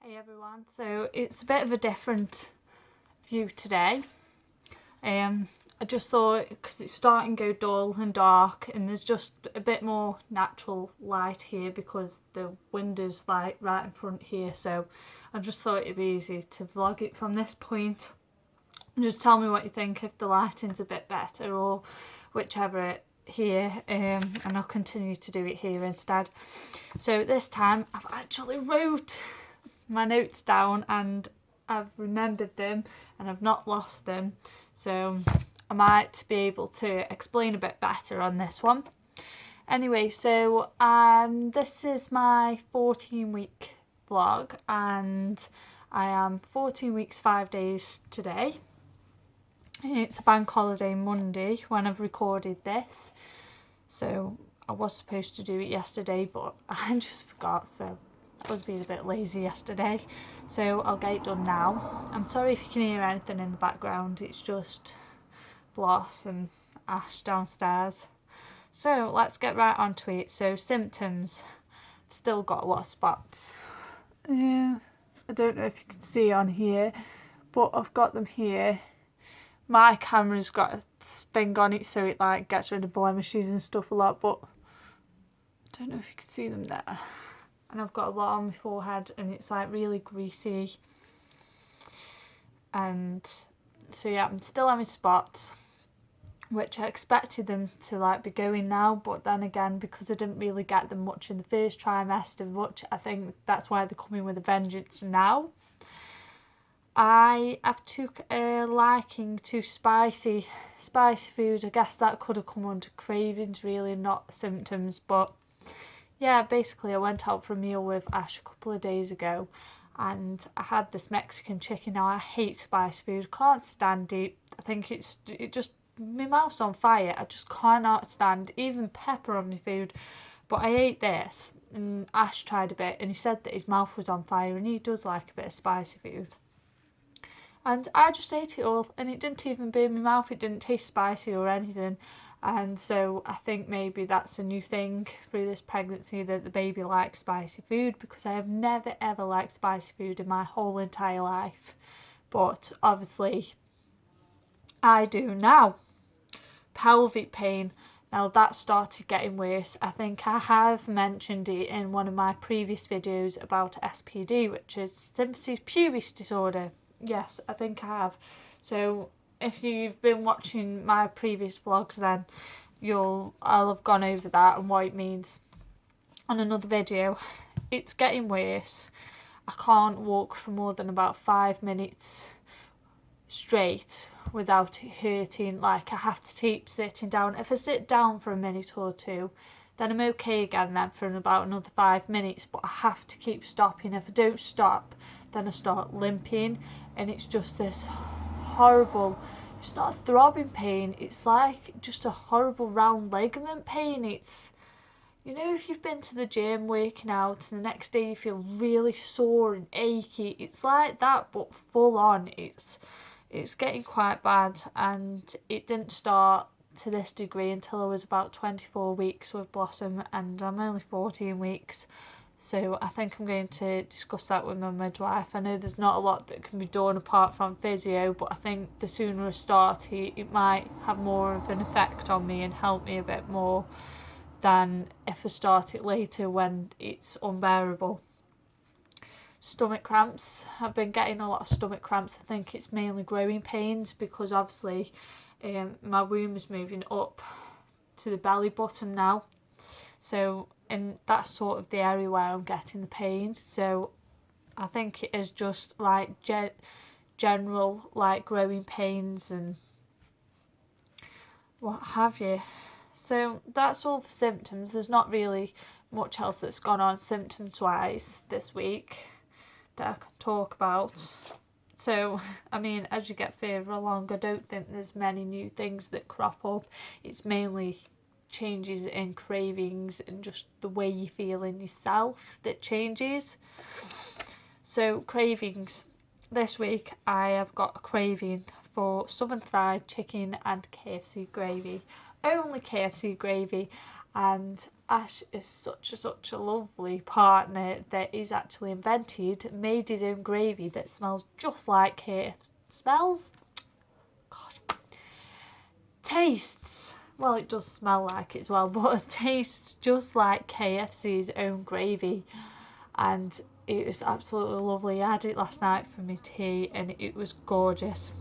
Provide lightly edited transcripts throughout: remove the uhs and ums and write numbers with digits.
Hey everyone, so it's a bit of a different view today. I just thought, because it's starting to go dull and dark and there's just a bit more natural light here because the windows like right in front here, so I just thought it'd be easy to vlog it from this point. And just tell me what you think, if the lighting's a bit better or whichever here, and I'll continue to do it here instead. So this time I've actually wrote my notes down and I've remembered them and I've not lost them, so I might be able to explain a bit better on this one. Anyway, so this is my 14-week vlog and I am 14 weeks 5 days today. It's a bank holiday Monday when I've recorded this, so I was supposed to do it yesterday but I just forgot, so I was being a bit lazy yesterday, so I'll get it done now. I'm sorry if you can hear anything in the background, it's just Bloss and Ash downstairs. So let's get right onto it. So symptoms, I've still got a lot of spots. Yeah, I don't know if you can see on here, but I've got them here. My camera's got a thing on it so it like gets rid of blemishes and stuff a lot, but I don't know if you can see them there. And I've got a lot on my forehead and it's like really greasy, and so yeah, I'm still having spots, which I expected them to like be going now, but then again, because I didn't really get them much in the first trimester much, I think that's why they're coming with a vengeance now. I have took a liking to spicy food. I guess that could have come under cravings really, not symptoms, but yeah, basically I went out for a meal with Ash a couple of days ago and I had this Mexican chicken. Now I hate spicy food, can't stand it. I think it just, my mouth's on fire. I just cannot stand even pepper on my food. But I ate this and Ash tried a bit and he said that his mouth was on fire and he does like a bit of spicy food. And I just ate it all and it didn't even burn my mouth, it didn't taste spicy or anything. And so I think maybe that's a new thing through this pregnancy, that the baby likes spicy food, because I have never ever liked spicy food in my whole entire life. But obviously I do now. Pelvic pain. Now that started getting worse. I think I have mentioned it in one of my previous videos about SPD, which is symphysis pubis disorder. Yes, I think I have. So if you've been watching my previous vlogs, then I'll have gone over that and what it means on another video. It's getting worse. I can't walk for more than about 5 minutes straight without it hurting. Like I have to keep sitting down. If I sit down for a minute or two, then I'm okay again then for about another 5 minutes, but I have to keep stopping. If I don't stop, then I start limping and it's just this horrible, it's not a throbbing pain, it's like just a horrible round ligament pain. It's, you know, if you've been to the gym working out and the next day you feel really sore and achy, it's like that but full on. It's getting quite bad, and it didn't start to this degree until I was about 24 weeks with Blossom, and I'm only 14 weeks. So I think I'm going to discuss that with my midwife. I know there's not a lot that can be done apart from physio, but I think the sooner I start it might have more of an effect on me and help me a bit more than if I start it later when it's unbearable. Stomach cramps. I've been getting a lot of stomach cramps. I think it's mainly growing pains because obviously my womb is moving up to the belly button now. So, and that's sort of the area where I'm getting the pain. So I think it is just like general like growing pains and what have you. So that's all for symptoms. There's not really much else that's gone on symptoms wise this week that I can talk about. So, I mean, as you get further along, I don't think there's many new things that crop up. It's mainly changes in cravings and just the way you feel in yourself that changes. So cravings, this week I have got a craving for southern fried chicken and KFC gravy. Only KFC gravy, and Ash is such a lovely partner that he's actually made his own gravy that smells just like it. Smells? God. Tastes. Well, it does smell like it as well, but it tastes just like KFC's own gravy. And it was absolutely lovely. I had it last night for my tea and it was gorgeous.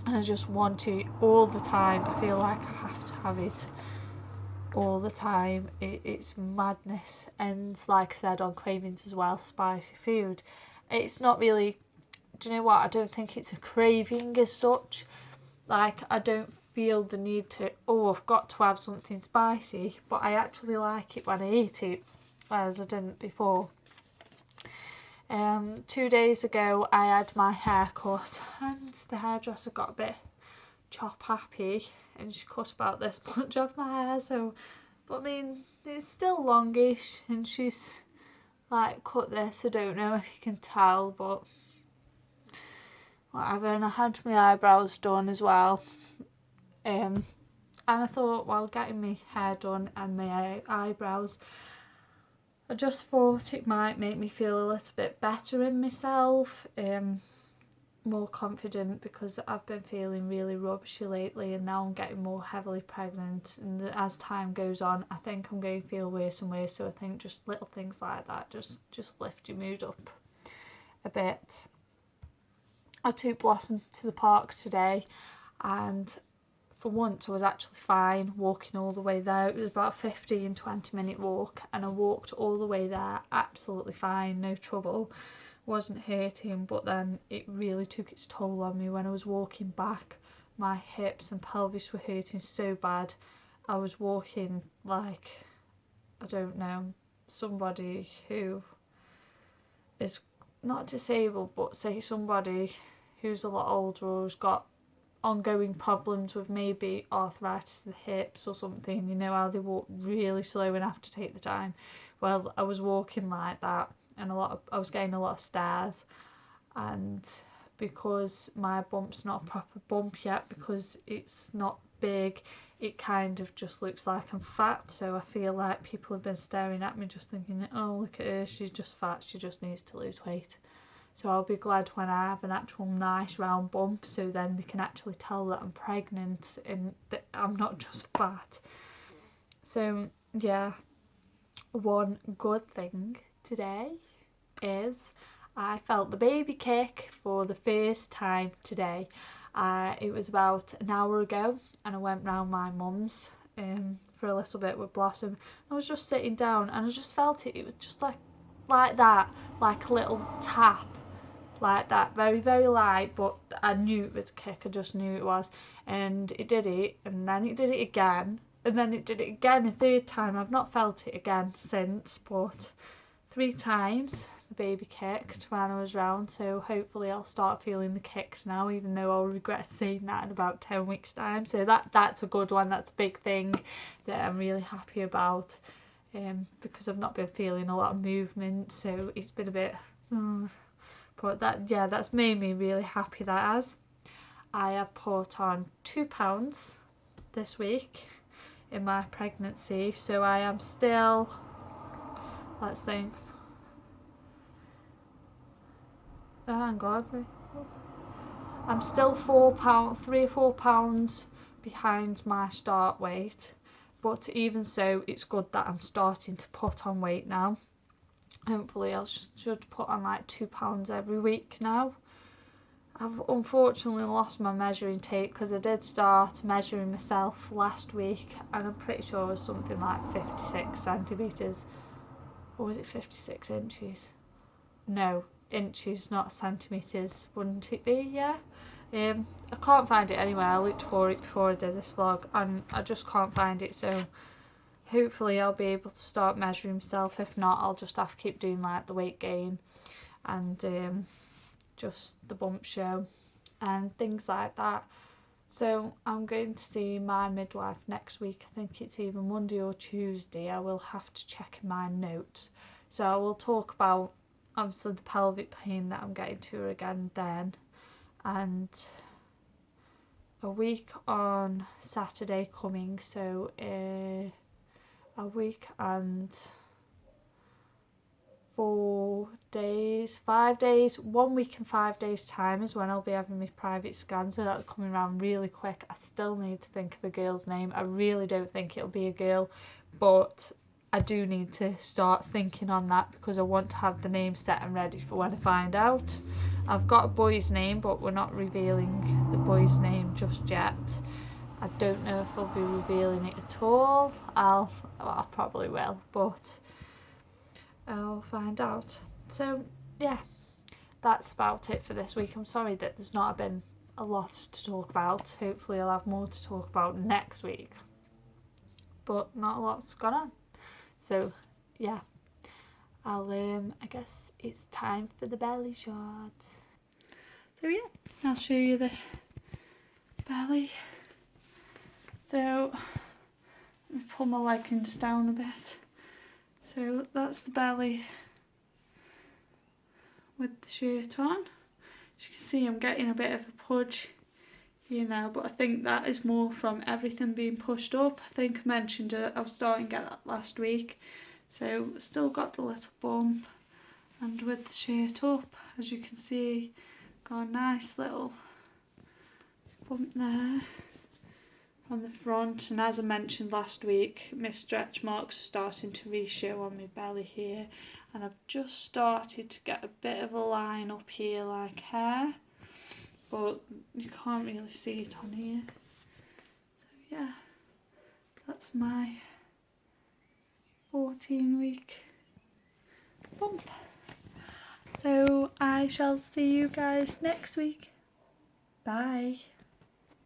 And I just want it all the time. I feel like I have to have it all the time. It's madness. And like I said on Cravings as well, spicy food. It's not really, do you know what? I don't think it's a craving as such. Like, I don't feel the need to, oh, I've got to have something spicy, but I actually like it when I eat it, whereas I didn't before. 2 days ago I had my hair cut and the hairdresser got a bit chop happy and she cut about this much of my hair, so, but I mean, it's still longish and she's like cut this, I don't know if you can tell, but whatever. And I had my eyebrows done as well, and I thought while getting my hair done and my eyebrows, I just thought it might make me feel a little bit better in myself, more confident, because I've been feeling really rubbishy lately and now I'm getting more heavily pregnant, and as time goes on I think I'm going to feel worse and worse, so I think just little things like that just lift your mood up a bit. I took Blossom to the park today and for once I was actually fine walking all the way there. It was about a 15-20 minute walk and I walked all the way there absolutely fine, no trouble, wasn't hurting, but then it really took its toll on me when I was walking back. My hips and pelvis were hurting so bad. I was walking like, I don't know, somebody who is not disabled, but say somebody who's a lot older or has got ongoing problems with maybe arthritis of the hips or something, you know how they walk really slow and have to take the time. Well, I was walking like that, and I was getting a lot of stares, and because my bump's not a proper bump yet because it's not big, it kind of just looks like I'm fat, so I feel like people have been staring at me just thinking, oh, look at her, she's just fat, she just needs to lose weight. So I'll be glad when I have an actual nice round bump, so then they can actually tell that I'm pregnant and that I'm not just fat. So yeah, one good thing today is I felt the baby kick for the first time today. It was about an hour ago and I went round my mum's for a little bit with Blossom. I was just sitting down and I just felt it. It was just like that, like a little tap. Like that, very very light, but I knew it was a kick, I just knew it was, and it did it, and then it did it again, and then it did it again a third time. I've not felt it again since, but 3 times the baby kicked when I was round, so hopefully I'll start feeling the kicks now, even though I'll regret saying that in about 10 weeks time. So that's a good one, that's a big thing that I'm really happy about, because I've not been feeling a lot of movement, so it's been a bit but that's made me really happy. That has. I have put on £2 this week in my pregnancy, so I am still, let's think, hang on, I'm still £3 or £4 behind my start weight, but even so it's good that I'm starting to put on weight now. Hopefully I should put on like £2 every week now. I've unfortunately lost my measuring tape because I did start measuring myself last week and I'm pretty sure it was something like 56 centimetres. Or was it 56 inches? No, inches, not centimetres, wouldn't it be? Yeah. I can't find it anywhere. I looked for it before I did this vlog and I just can't find it, so hopefully I'll be able to start measuring myself. If not, I'll just have to keep doing like the weight gain and just the bump show and things like that. So I'm going to see my midwife next week. I think it's either Monday or Tuesday. I will have to check in my notes. So I will talk about obviously the pelvic pain that I'm getting to her again then, and a week on Saturday coming, so a week and 4 days, 5 days, 1 week and 5 days time is when I'll be having my private scan, so that's coming around really quick. I still need to think of a girl's name. I really don't think it'll be a girl, but I do need to start thinking on that because I want to have the name set and ready for when I find out. I've got a boy's name, but we're not revealing the boy's name just yet. I don't know if I'll be revealing it at all. I probably will, but I'll find out. So yeah, that's about it for this week. I'm sorry that there's not been a lot to talk about. Hopefully I'll have more to talk about next week, but not a lot's gone on. So yeah, I guess it's time for the belly shot. So yeah, I'll show you the belly. So let me pull my leggings down a bit. So that's the belly with the shirt on. As you can see, I'm getting a bit of a pudge here now, but I think that is more from everything being pushed up. I think I mentioned it, I was starting to get that last week. So still got the little bump, and with the shirt up, as you can see, got a nice little bump there on the front. And as I mentioned last week, my stretch marks are starting to re-show on my belly here, and I've just started to get a bit of a line up here like hair, but you can't really see it on here. So yeah, that's my 14-week bump. So I shall see you guys next week. Bye.